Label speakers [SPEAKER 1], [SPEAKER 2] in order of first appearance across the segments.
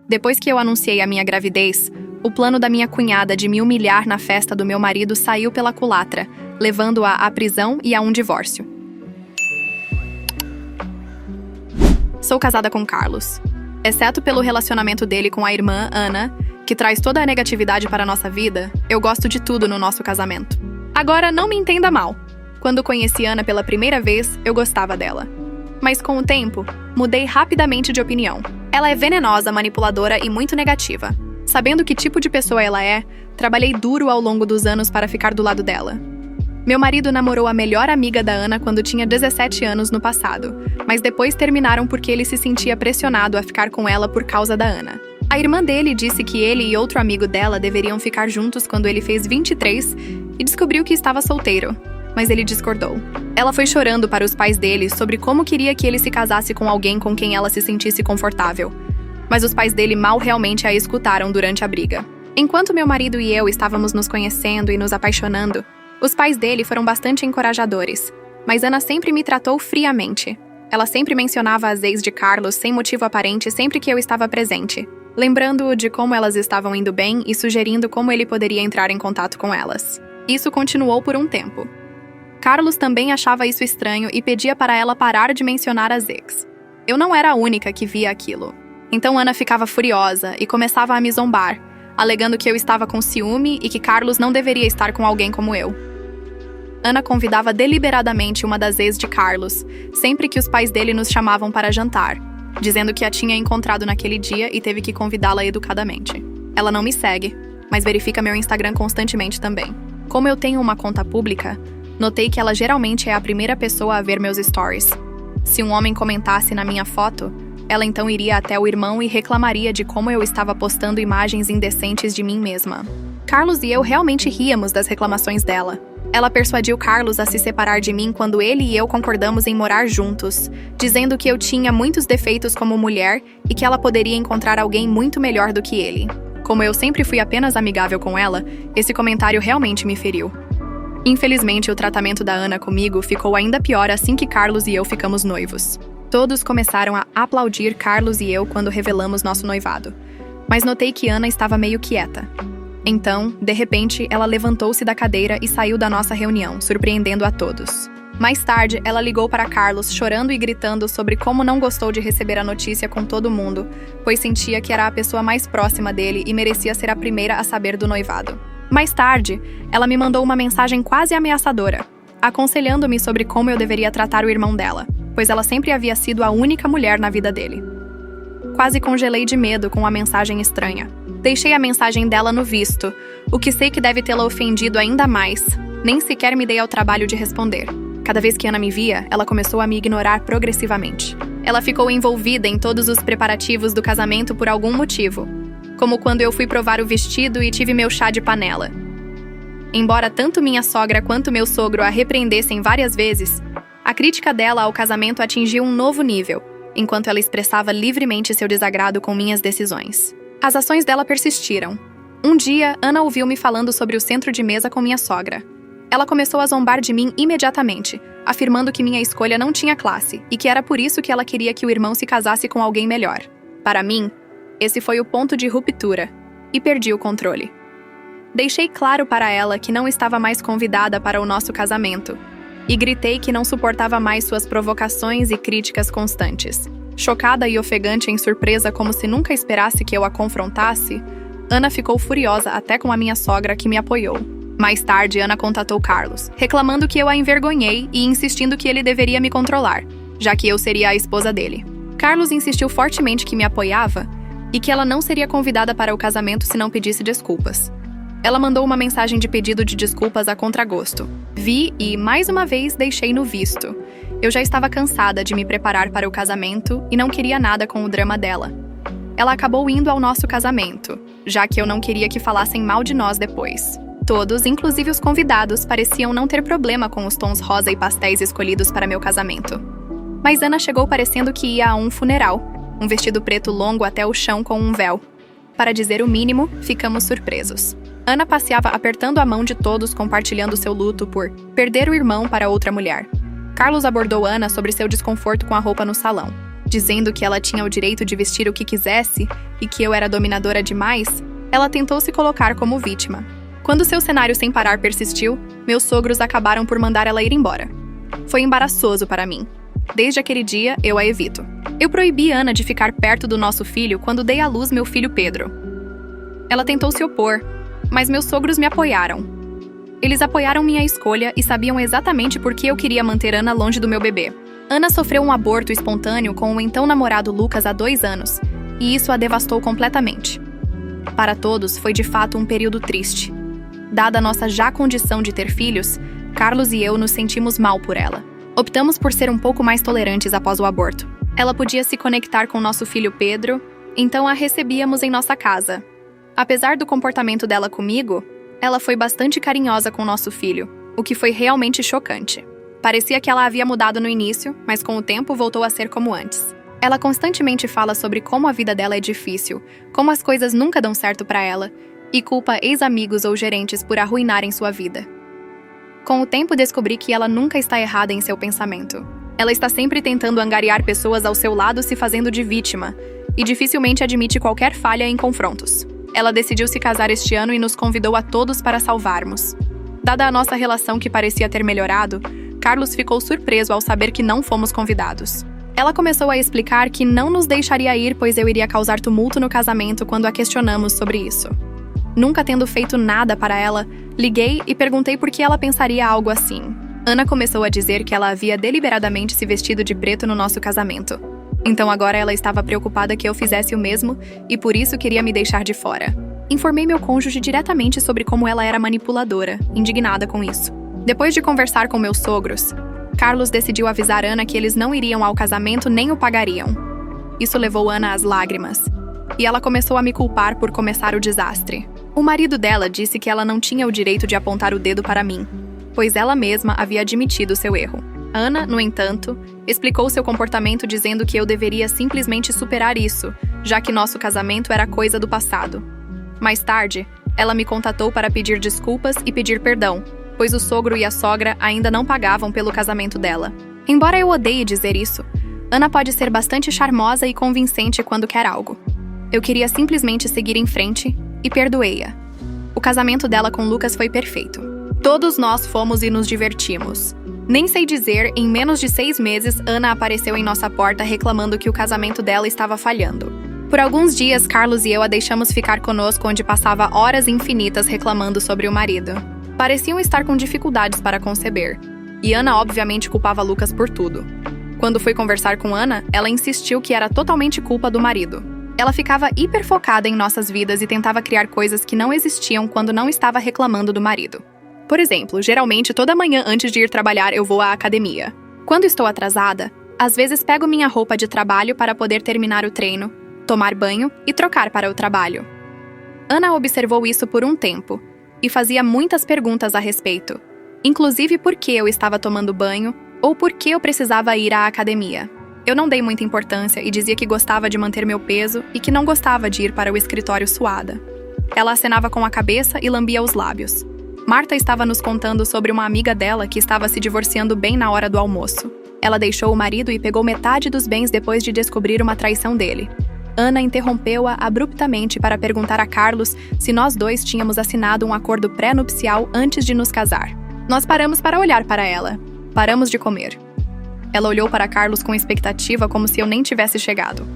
[SPEAKER 1] Depois que eu anunciei a minha gravidez, o plano da minha cunhada de me humilhar na festa do meu marido saiu pela culatra, levando-a à prisão e a um divórcio. Sou casada com Carlos. Exceto pelo relacionamento dele com a irmã, Ana, que traz toda a negatividade para a nossa vida, eu gosto de tudo no nosso casamento. Agora, não me entenda mal. Quando conheci Ana pela primeira vez, eu gostava dela. Mas com o tempo, mudei rapidamente de opinião. Ela é venenosa, manipuladora e muito negativa. Sabendo que tipo de pessoa ela é, trabalhei duro ao longo dos anos para ficar do lado dela. Meu marido namorou a melhor amiga da Ana quando tinha 17 anos no passado, mas depois terminaram porque ele se sentia pressionado a ficar com ela por causa da Ana. A irmã dele disse que ele e outro amigo dela deveriam ficar juntos quando ele fez 23 e descobriu que estava solteiro, mas ele discordou. Ela foi chorando para os pais dele sobre como queria que ele se casasse com alguém com quem ela se sentisse confortável, mas os pais dele mal realmente a escutaram durante a briga. Enquanto meu marido e eu estávamos nos conhecendo e nos apaixonando, os pais dele foram bastante encorajadores, mas Ana sempre me tratou friamente. Ela sempre mencionava as ex de Carlos sem motivo aparente sempre que eu estava presente, lembrando-o de como elas estavam indo bem e sugerindo como ele poderia entrar em contato com elas. Isso continuou por um tempo. Carlos também achava isso estranho e pedia para ela parar de mencionar as ex. Eu não era a única que via aquilo. Então Ana ficava furiosa e começava a me zombar, alegando que eu estava com ciúme e que Carlos não deveria estar com alguém como eu. Ana convidava deliberadamente uma das ex de Carlos, sempre que os pais dele nos chamavam para jantar, dizendo que a tinha encontrado naquele dia e teve que convidá-la educadamente. Ela não me segue, mas verifica meu Instagram constantemente também. Como eu tenho uma conta pública, notei que ela geralmente é a primeira pessoa a ver meus stories. Se um homem comentasse na minha foto, ela então iria até o irmão e reclamaria de como eu estava postando imagens indecentes de mim mesma. Carlos e eu realmente ríamos das reclamações dela. Ela persuadiu Carlos a se separar de mim quando ele e eu concordamos em morar juntos, dizendo que eu tinha muitos defeitos como mulher e que ela poderia encontrar alguém muito melhor do que ele. Como eu sempre fui apenas amigável com ela, esse comentário realmente me feriu. Infelizmente, o tratamento da Ana comigo ficou ainda pior assim que Carlos e eu ficamos noivos. Todos começaram a aplaudir Carlos e eu quando revelamos nosso noivado, mas notei que Ana estava meio quieta. Então, de repente, ela levantou-se da cadeira e saiu da nossa reunião, surpreendendo a todos. Mais tarde, ela ligou para Carlos, chorando e gritando sobre como não gostou de receber a notícia com todo mundo, pois sentia que era a pessoa mais próxima dele e merecia ser a primeira a saber do noivado. Mais tarde, ela me mandou uma mensagem quase ameaçadora, aconselhando-me sobre como eu deveria tratar o irmão dela, pois ela sempre havia sido a única mulher na vida dele. Quase congelei de medo com a mensagem estranha. Deixei a mensagem dela no visto, o que sei que deve tê-la ofendido ainda mais. Nem sequer me dei ao trabalho de responder. Cada vez que Ana me via, ela começou a me ignorar progressivamente. Ela ficou envolvida em todos os preparativos do casamento por algum motivo, como quando eu fui provar o vestido e tive meu chá de panela. Embora tanto minha sogra quanto meu sogro a repreendessem várias vezes, a crítica dela ao casamento atingiu um novo nível, enquanto ela expressava livremente seu desagrado com minhas decisões. As ações dela persistiram. Um dia, Ana ouviu-me falando sobre o centro de mesa com minha sogra. Ela começou a zombar de mim imediatamente, afirmando que minha escolha não tinha classe e que era por isso que ela queria que o irmão se casasse com alguém melhor. Para mim, esse foi o ponto de ruptura, e perdi o controle. Deixei claro para ela que não estava mais convidada para o nosso casamento, e gritei que não suportava mais suas provocações e críticas constantes. Chocada e ofegante em surpresa como se nunca esperasse que eu a confrontasse, Ana ficou furiosa até com a minha sogra que me apoiou. Mais tarde, Ana contatou Carlos, reclamando que eu a envergonhei e insistindo que ele deveria me controlar, já que eu seria a esposa dele. Carlos insistiu fortemente que me apoiava e que ela não seria convidada para o casamento se não pedisse desculpas. Ela mandou uma mensagem de pedido de desculpas a contragosto. Vi e, mais uma vez, deixei no visto. Eu já estava cansada de me preparar para o casamento e não queria nada com o drama dela. Ela acabou indo ao nosso casamento, já que eu não queria que falassem mal de nós depois. Todos, inclusive os convidados, pareciam não ter problema com os tons rosa e pastéis escolhidos para meu casamento. Mas Ana chegou parecendo que ia a um funeral, um vestido preto longo até o chão com um véu. Para dizer o mínimo, ficamos surpresos. Ana passeava apertando a mão de todos, compartilhando seu luto por perder o irmão para outra mulher. Carlos abordou Ana sobre seu desconforto com a roupa no salão. dizendo que ela tinha o direito de vestir o que quisesse e que eu era dominadora demais, ela tentou se colocar como vítima. Quando seu cenário sem parar persistiu, meus sogros acabaram por mandar ela ir embora. Foi embaraçoso para mim. Desde aquele dia, eu a evito. Eu proibi Ana de ficar perto do nosso filho quando dei à luz meu filho Pedro. Ela tentou se opor, mas meus sogros me apoiaram. Eles apoiaram minha escolha e sabiam exatamente por que eu queria manter Ana longe do meu bebê. Ana sofreu um aborto espontâneo com o então namorado Lucas há 2 anos, e isso a devastou completamente. Para todos, foi de fato um período triste. Dada a nossa já condição de ter filhos, Carlos e eu nos sentimos mal por ela. Optamos por ser um pouco mais tolerantes após o aborto. Ela podia se conectar com nosso filho Pedro, então a recebíamos em nossa casa. Apesar do comportamento dela comigo, ela foi bastante carinhosa com nosso filho, o que foi realmente chocante. Parecia que ela havia mudado no início, mas com o tempo voltou a ser como antes. Ela constantemente fala sobre como a vida dela é difícil, como as coisas nunca dão certo para ela, e culpa ex-amigos ou gerentes por arruinarem sua vida. Com o tempo descobri que ela nunca está errada em seu pensamento. Ela está sempre tentando angariar pessoas ao seu lado se fazendo de vítima, e dificilmente admite qualquer falha em confrontos. Ela decidiu se casar este ano e nos convidou a todos para salvarmos. Dada a nossa relação que parecia ter melhorado, Carlos ficou surpreso ao saber que não fomos convidados. Ela começou a explicar que não nos deixaria ir pois eu iria causar tumulto no casamento quando a questionamos sobre isso. Nunca tendo feito nada para ela, liguei e perguntei por que ela pensaria algo assim. Ana começou a dizer que ela havia deliberadamente se vestido de preto no nosso casamento. Então agora ela estava preocupada que eu fizesse o mesmo e por isso queria me deixar de fora. Informei meu cônjuge diretamente sobre como ela era manipuladora, indignada com isso. Depois de conversar com meus sogros, Carlos decidiu avisar Ana que eles não iriam ao casamento nem o pagariam. Isso levou Ana às lágrimas. E ela começou a me culpar por começar o desastre. O marido dela disse que ela não tinha o direito de apontar o dedo para mim, pois ela mesma havia admitido seu erro. Ana, no entanto, explicou seu comportamento dizendo que eu deveria simplesmente superar isso, já que nosso casamento era coisa do passado. Mais tarde, ela me contatou para pedir desculpas e pedir perdão, pois o sogro e a sogra ainda não pagavam pelo casamento dela. Embora eu odeie dizer isso, Ana pode ser bastante charmosa e convincente quando quer algo. Eu queria simplesmente seguir em frente e perdoei-a. O casamento dela com Lucas foi perfeito. Todos nós fomos e nos divertimos. Nem sei dizer, em menos de 6 meses, Ana apareceu em nossa porta reclamando que o casamento dela estava falhando. Por alguns dias, Carlos e eu a deixamos ficar conosco onde passava horas infinitas reclamando sobre o marido. Pareciam estar com dificuldades para conceber. E Ana obviamente culpava Lucas por tudo. Quando fui conversar com Ana, ela insistiu que era totalmente culpa do marido. Ela ficava hiper focada em nossas vidas e tentava criar coisas que não existiam quando não estava reclamando do marido. Por exemplo, geralmente toda manhã antes de ir trabalhar eu vou à academia. Quando estou atrasada, às vezes pego minha roupa de trabalho para poder terminar o treino, tomar banho e trocar para o trabalho. Ana observou isso por um tempo e fazia muitas perguntas a respeito, inclusive por que eu estava tomando banho ou por que eu precisava ir à academia. Eu não dei muita importância e dizia que gostava de manter meu peso e que não gostava de ir para o escritório suada. Ela acenava com a cabeça e lambia os lábios. Marta estava nos contando sobre uma amiga dela que estava se divorciando bem na hora do almoço. Ela deixou o marido e pegou metade dos bens depois de descobrir uma traição dele. Ana interrompeu-a abruptamente para perguntar a Carlos se nós dois tínhamos assinado um acordo pré-nupcial antes de nos casar. Nós paramos para olhar para ela. Paramos de comer. Ela olhou para Carlos com expectativa como se eu nem tivesse chegado.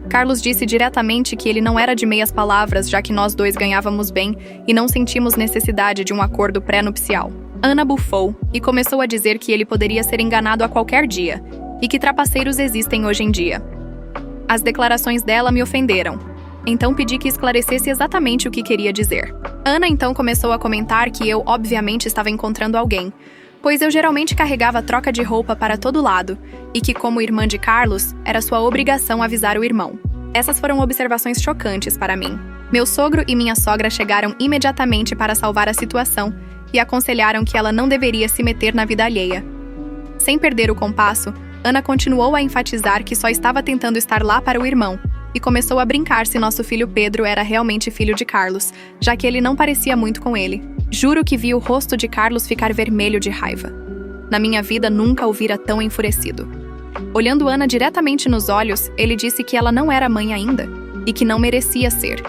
[SPEAKER 1] Carlos disse diretamente que ele não era de meias palavras, já que nós dois ganhávamos bem e não sentimos necessidade de um acordo pré-nupcial. Ana bufou e começou a dizer que ele poderia ser enganado a qualquer dia e que trapaceiros existem hoje em dia. As declarações dela me ofenderam, então pedi que esclarecesse exatamente o que queria dizer. Ana então começou a comentar que eu, obviamente, estava encontrando alguém, pois eu geralmente carregava troca de roupa para todo lado, e que, como irmã de Carlos, era sua obrigação avisar o irmão. Essas foram observações chocantes para mim. Meu sogro e minha sogra chegaram imediatamente para salvar a situação e aconselharam que ela não deveria se meter na vida alheia. Sem perder o compasso, Ana continuou a enfatizar que só estava tentando estar lá para o irmão, e começou a brincar se nosso filho Pedro era realmente filho de Carlos, já que ele não parecia muito com ele. Juro que vi o rosto de Carlos ficar vermelho de raiva. Na minha vida nunca o vira tão enfurecido. Olhando Ana diretamente nos olhos, ele disse que ela não era mãe ainda, e que não merecia ser,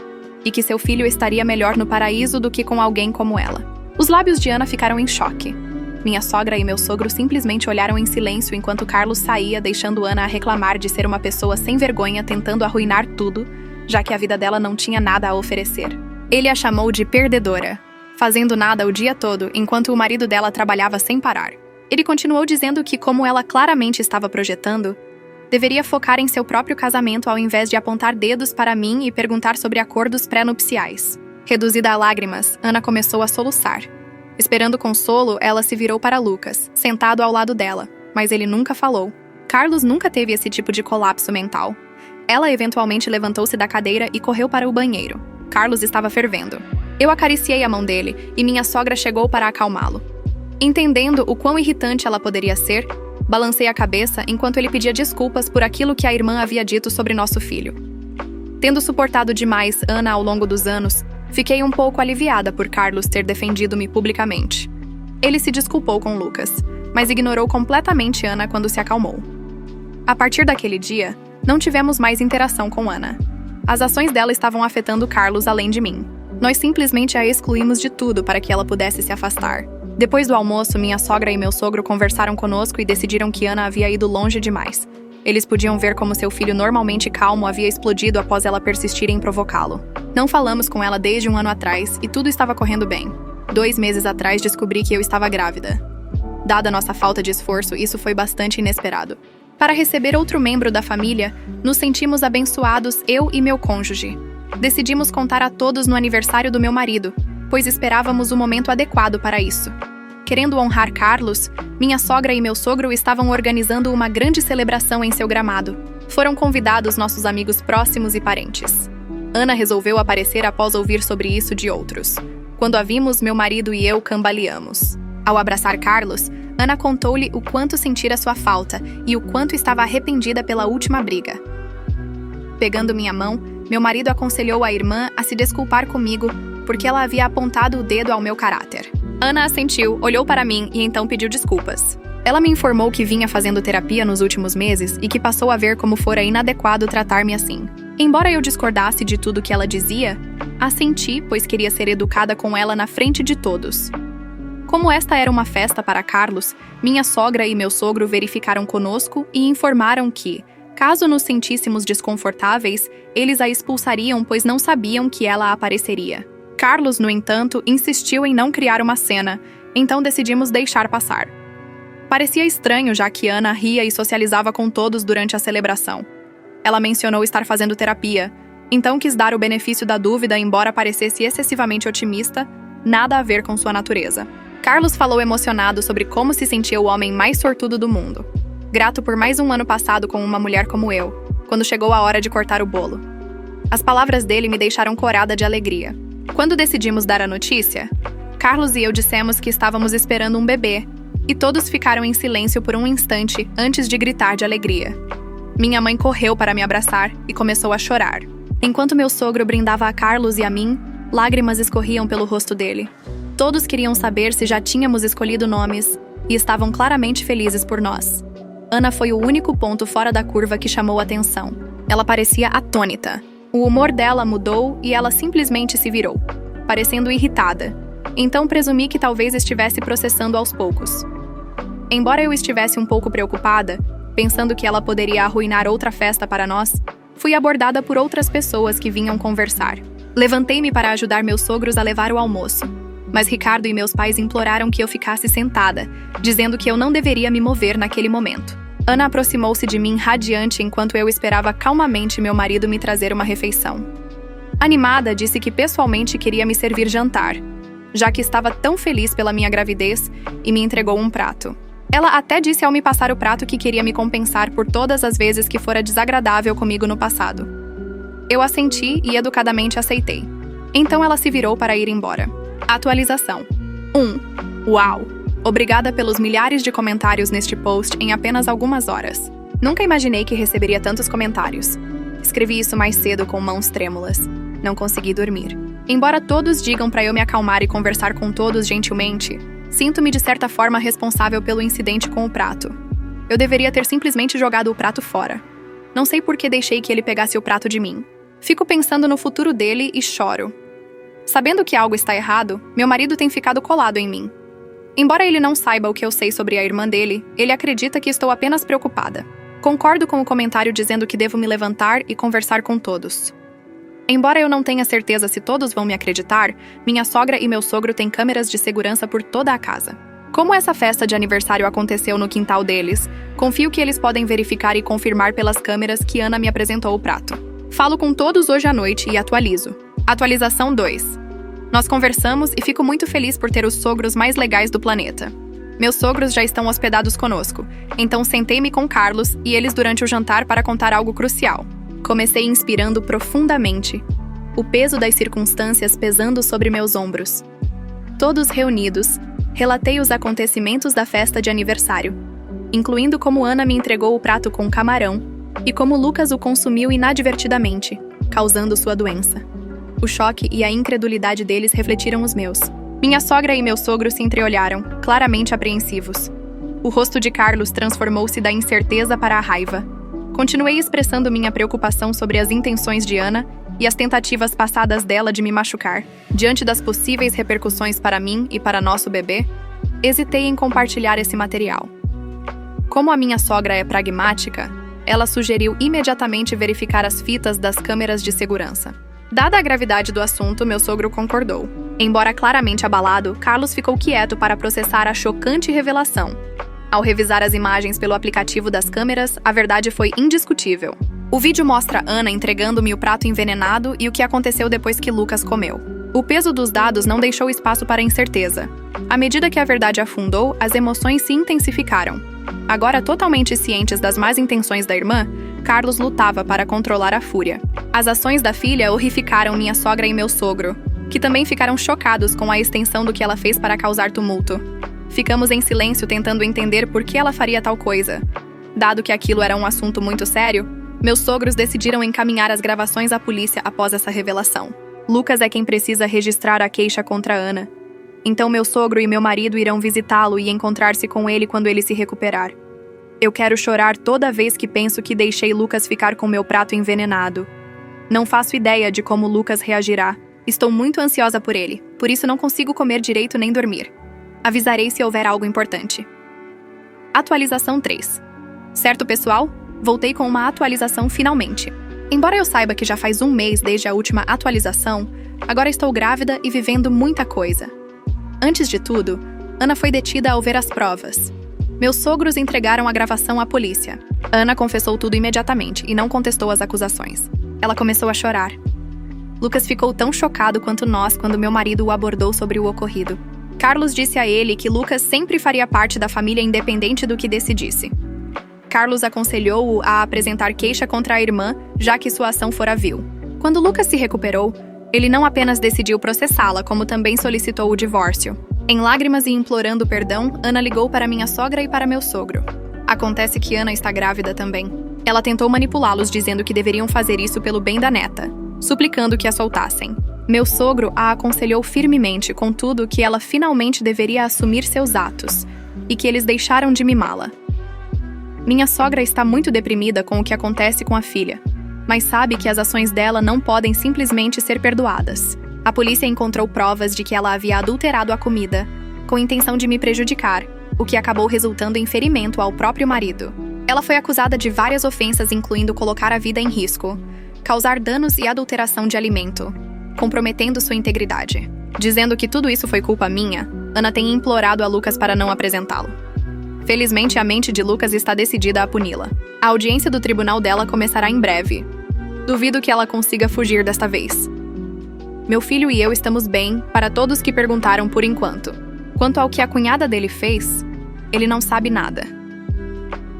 [SPEAKER 1] e que seu filho estaria melhor no paraíso do que com alguém como ela. Os lábios de Ana ficaram em choque. Minha sogra e meu sogro simplesmente olharam em silêncio enquanto Carlos saía, deixando Ana a reclamar de ser uma pessoa sem vergonha tentando arruinar tudo, já que a vida dela não tinha nada a oferecer. Ele a chamou de perdedora, fazendo nada o dia todo enquanto o marido dela trabalhava sem parar. Ele continuou dizendo que, como ela claramente estava projetando, deveria focar em seu próprio casamento ao invés de apontar dedos para mim e perguntar sobre acordos pré-nupciais. Reduzida a lágrimas, Ana começou a soluçar. Esperando consolo, ela se virou para Lucas, sentado ao lado dela, mas ele nunca falou. Carlos nunca teve esse tipo de colapso mental. Ela eventualmente levantou-se da cadeira e correu para o banheiro. Carlos estava fervendo. Eu acariciei a mão dele e minha sogra chegou para acalmá-lo. Entendendo o quão irritante ela poderia ser, balancei a cabeça enquanto ele pedia desculpas por aquilo que a irmã havia dito sobre nosso filho. Tendo suportado demais Ana ao longo dos anos, fiquei um pouco aliviada por Carlos ter defendido-me publicamente. Ele se desculpou com Lucas, mas ignorou completamente Ana quando se acalmou. A partir daquele dia, não tivemos mais interação com Ana. As ações dela estavam afetando Carlos além de mim. Nós simplesmente a excluímos de tudo para que ela pudesse se afastar. Depois do almoço, minha sogra e meu sogro conversaram conosco e decidiram que Ana havia ido longe demais. Eles podiam ver como seu filho normalmente calmo havia explodido após ela persistir em provocá-lo. Não falamos com ela desde um ano atrás e tudo estava correndo bem. 2 meses atrás descobri que eu estava grávida. Dada nossa falta de esforço, isso foi bastante inesperado. Para receber outro membro da família, nos sentimos abençoados, eu e meu cônjuge. Decidimos contar a todos no aniversário do meu marido, pois esperávamos o momento adequado para isso. Querendo honrar Carlos, minha sogra e meu sogro estavam organizando uma grande celebração em seu gramado. Foram convidados nossos amigos próximos e parentes. Ana resolveu aparecer após ouvir sobre isso de outros. Quando a vimos, meu marido e eu cambaleamos. Ao abraçar Carlos, Ana contou-lhe o quanto sentira sua falta e o quanto estava arrependida pela última briga. Pegando minha mão, meu marido aconselhou a irmã a se desculpar comigo porque ela havia apontado o dedo ao meu caráter. Ana assentiu, olhou para mim e então pediu desculpas. Ela me informou que vinha fazendo terapia nos últimos meses e que passou a ver como fora inadequado tratar-me assim. Embora eu discordasse de tudo que ela dizia, assenti, pois queria ser educada com ela na frente de todos. Como esta era uma festa para Carlos, minha sogra e meu sogro verificaram conosco e informaram que, caso nos sentíssemos desconfortáveis, eles a expulsariam, pois não sabiam que ela apareceria. Carlos, no entanto, insistiu em não criar uma cena, então decidimos deixar passar. Parecia estranho, já que Ana ria e socializava com todos durante a celebração. Ela mencionou estar fazendo terapia, então quis dar o benefício da dúvida, embora parecesse excessivamente otimista, nada a ver com sua natureza. Carlos falou emocionado sobre como se sentia o homem mais sortudo do mundo. Grato por mais um ano passado com uma mulher como eu, quando chegou a hora de cortar o bolo. As palavras dele me deixaram corada de alegria. Quando decidimos dar a notícia, Carlos e eu dissemos que estávamos esperando um bebê, e todos ficaram em silêncio por um instante antes de gritar de alegria. Minha mãe correu para me abraçar e começou a chorar. Enquanto meu sogro brindava a Carlos e a mim, lágrimas escorriam pelo rosto dele. Todos queriam saber se já tínhamos escolhido nomes, e estavam claramente felizes por nós. Ana foi o único ponto fora da curva que chamou atenção. Ela parecia atônita. O humor dela mudou e ela simplesmente se virou, parecendo irritada. Então presumi que talvez estivesse processando aos poucos. Embora eu estivesse um pouco preocupada, pensando que ela poderia arruinar outra festa para nós, fui abordada por outras pessoas que vinham conversar. Levantei-me para ajudar meus sogros a levar o almoço, mas Ricardo e meus pais imploraram que eu ficasse sentada, dizendo que eu não deveria me mover naquele momento. Ana aproximou-se de mim radiante enquanto eu esperava calmamente meu marido me trazer uma refeição. Animada, disse que pessoalmente queria me servir jantar, já que estava tão feliz pela minha gravidez, e me entregou um prato. Ela até disse ao me passar o prato que queria me compensar por todas as vezes que fora desagradável comigo no passado. Eu assenti e educadamente aceitei. Então ela se virou para ir embora. Atualização 1. Uau! Obrigada pelos milhares de comentários neste post em apenas algumas horas. Nunca imaginei que receberia tantos comentários. Escrevi isso mais cedo com mãos trêmulas. Não consegui dormir. Embora todos digam para eu me acalmar e conversar com todos gentilmente, sinto-me de certa forma responsável pelo incidente com o prato. Eu deveria ter simplesmente jogado o prato fora. Não sei por que deixei que ele pegasse o prato de mim. Fico pensando no futuro dele e choro. Sabendo que algo está errado, meu marido tem ficado colado em mim. Embora ele não saiba o que eu sei sobre a irmã dele, ele acredita que estou apenas preocupada. Concordo com o comentário dizendo que devo me levantar e conversar com todos. Embora eu não tenha certeza se todos vão me acreditar, minha sogra e meu sogro têm câmeras de segurança por toda a casa. Como essa festa de aniversário aconteceu no quintal deles, confio que eles podem verificar e confirmar pelas câmeras que Ana me apresentou o prato. Falo com todos hoje à noite e atualizo. Atualização 2. Nós conversamos e fico muito feliz por ter os sogros mais legais do planeta. Meus sogros já estão hospedados conosco, então sentei-me com Carlos e eles durante o jantar para contar algo crucial. Comecei inspirando profundamente, o peso das circunstâncias pesando sobre meus ombros. Todos reunidos, relatei os acontecimentos da festa de aniversário, incluindo como Ana me entregou o prato com camarão e como Lucas o consumiu inadvertidamente, causando sua doença. O choque e a incredulidade deles refletiram os meus. Minha sogra e meu sogro se entreolharam, claramente apreensivos. O rosto de Carlos transformou-se da incerteza para a raiva. Continuei expressando minha preocupação sobre as intenções de Ana e as tentativas passadas dela de me machucar. Diante das possíveis repercussões para mim e para nosso bebê, hesitei em compartilhar esse material. Como a minha sogra é pragmática, ela sugeriu imediatamente verificar as fitas das câmeras de segurança. Dada a gravidade do assunto, meu sogro concordou. Embora claramente abalado, Carlos ficou quieto para processar a chocante revelação. Ao revisar as imagens pelo aplicativo das câmeras, a verdade foi indiscutível. O vídeo mostra Ana entregando-me o prato envenenado e o que aconteceu depois que Lucas comeu. O peso dos dados não deixou espaço para incerteza. À medida que a verdade afundou, as emoções se intensificaram. Agora totalmente cientes das más intenções da irmã, Carlos lutava para controlar a fúria. As ações da filha horrificaram minha sogra e meu sogro, que também ficaram chocados com a extensão do que ela fez para causar tumulto. Ficamos em silêncio tentando entender por que ela faria tal coisa. Dado que aquilo era um assunto muito sério, meus sogros decidiram encaminhar as gravações à polícia após essa revelação. Lucas é quem precisa registrar a queixa contra Ana. Então meu sogro e meu marido irão visitá-lo e encontrar-se com ele quando ele se recuperar. Eu quero chorar toda vez que penso que deixei Lucas ficar com meu prato envenenado. Não faço ideia de como Lucas reagirá. Estou muito ansiosa por ele, por isso não consigo comer direito nem dormir. Avisarei se houver algo importante. Atualização 3. Certo, pessoal? Voltei com uma atualização finalmente. Embora eu saiba que já faz um mês desde a última atualização, agora estou grávida e vivendo muita coisa. Antes de tudo, Ana foi detida ao ver as provas. Meus sogros entregaram a gravação à polícia. Ana confessou tudo imediatamente e não contestou as acusações. Ela começou a chorar. Lucas ficou tão chocado quanto nós quando meu marido o abordou sobre o ocorrido. Carlos disse a ele que Lucas sempre faria parte da família independente do que decidisse. Carlos aconselhou-o a apresentar queixa contra a irmã, já que sua ação fora vil. Quando Lucas se recuperou, ele não apenas decidiu processá-la, como também solicitou o divórcio. Em lágrimas e implorando perdão, Ana ligou para minha sogra e para meu sogro. Acontece que Ana está grávida também. Ela tentou manipulá-los dizendo que deveriam fazer isso pelo bem da neta, suplicando que a soltassem. Meu sogro a aconselhou firmemente, contudo, que ela finalmente deveria assumir seus atos, e que eles deixaram de mimá-la. Minha sogra está muito deprimida com o que acontece com a filha, mas sabe que as ações dela não podem simplesmente ser perdoadas. A polícia encontrou provas de que ela havia adulterado a comida, com a intenção de me prejudicar, o que acabou resultando em ferimento ao próprio marido. Ela foi acusada de várias ofensas, incluindo colocar a vida em risco, causar danos e adulteração de alimento, comprometendo sua integridade. Dizendo que tudo isso foi culpa minha, Ana tem implorado a Lucas para não apresentá-lo. Felizmente, a mente de Lucas está decidida a puni-la. A audiência do tribunal dela começará em breve. Duvido que ela consiga fugir desta vez. Meu filho e eu estamos bem, para todos que perguntaram por enquanto. Quanto ao que a cunhada dele fez, ele não sabe nada.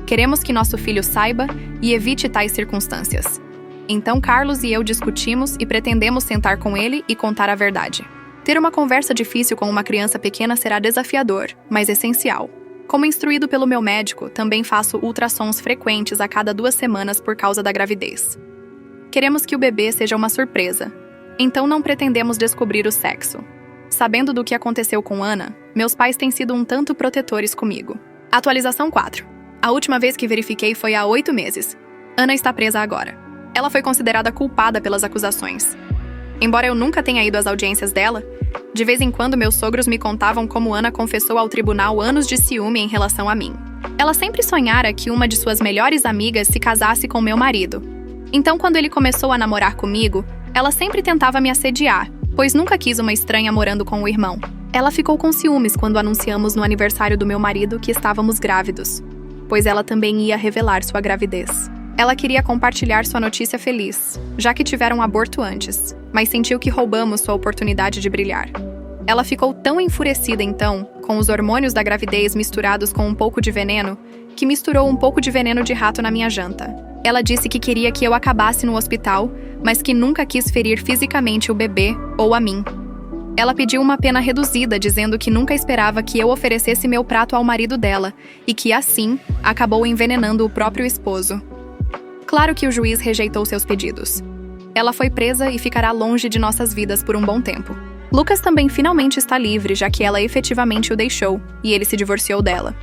[SPEAKER 1] Queremos que nosso filho saiba e evite tais circunstâncias. Então Carlos e eu discutimos e pretendemos sentar com ele e contar a verdade. Ter uma conversa difícil com uma criança pequena será desafiador, mas essencial. Como instruído pelo meu médico, também faço ultrassons frequentes a cada 2 semanas por causa da gravidez. Queremos que o bebê seja uma surpresa, então não pretendemos descobrir o sexo. Sabendo do que aconteceu com Ana, meus pais têm sido um tanto protetores comigo. Atualização 4. A última vez que verifiquei foi há 8 meses. Ana está presa agora. Ela foi considerada culpada pelas acusações. Embora eu nunca tenha ido às audiências dela, de vez em quando meus sogros me contavam como Ana confessou ao tribunal anos de ciúme em relação a mim. Ela sempre sonhara que uma de suas melhores amigas se casasse com meu marido. Então, quando ele começou a namorar comigo, ela sempre tentava me assediar, pois nunca quis uma estranha morando com o irmão. Ela ficou com ciúmes quando anunciamos no aniversário do meu marido que estávamos grávidos, pois ela também ia revelar sua gravidez. Ela queria compartilhar sua notícia feliz, já que tiveram um aborto antes, mas sentiu que roubamos sua oportunidade de brilhar. Ela ficou tão enfurecida então, com os hormônios da gravidez misturados com um pouco de veneno, que misturou um pouco de veneno de rato na minha janta. Ela disse que queria que eu acabasse no hospital, mas que nunca quis ferir fisicamente o bebê ou a mim. Ela pediu uma pena reduzida, dizendo que nunca esperava que eu oferecesse meu prato ao marido dela e que, assim, acabou envenenando o próprio esposo. Claro que o juiz rejeitou seus pedidos. Ela foi presa e ficará longe de nossas vidas por um bom tempo. Lucas também finalmente está livre, já que ela efetivamente o deixou, e ele se divorciou dela.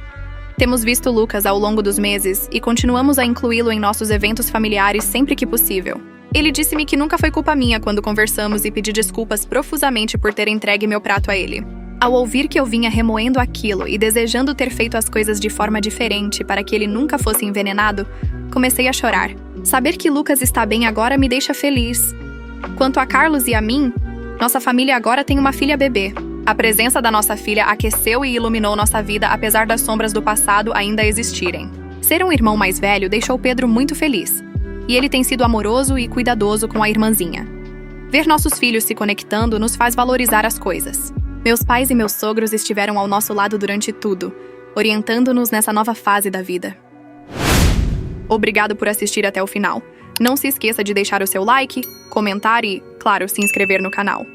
[SPEAKER 1] Temos visto Lucas ao longo dos meses e continuamos a incluí-lo em nossos eventos familiares sempre que possível. Ele disse-me que nunca foi culpa minha quando conversamos e pedi desculpas profusamente por ter entregue meu prato a ele. Ao ouvir que eu vinha remoendo aquilo e desejando ter feito as coisas de forma diferente para que ele nunca fosse envenenado, comecei a chorar. Saber que Lucas está bem agora me deixa feliz. Quanto a Carlos e a mim, nossa família agora tem uma filha bebê. A presença da nossa filha aqueceu e iluminou nossa vida apesar das sombras do passado ainda existirem. Ser um irmão mais velho deixou Pedro muito feliz. E ele tem sido amoroso e cuidadoso com a irmãzinha. Ver nossos filhos se conectando nos faz valorizar as coisas. Meus pais e meus sogros estiveram ao nosso lado durante tudo, orientando-nos nessa nova fase da vida. Obrigado por assistir até o final. Não se esqueça de deixar o seu like, comentar e, claro, se inscrever no canal.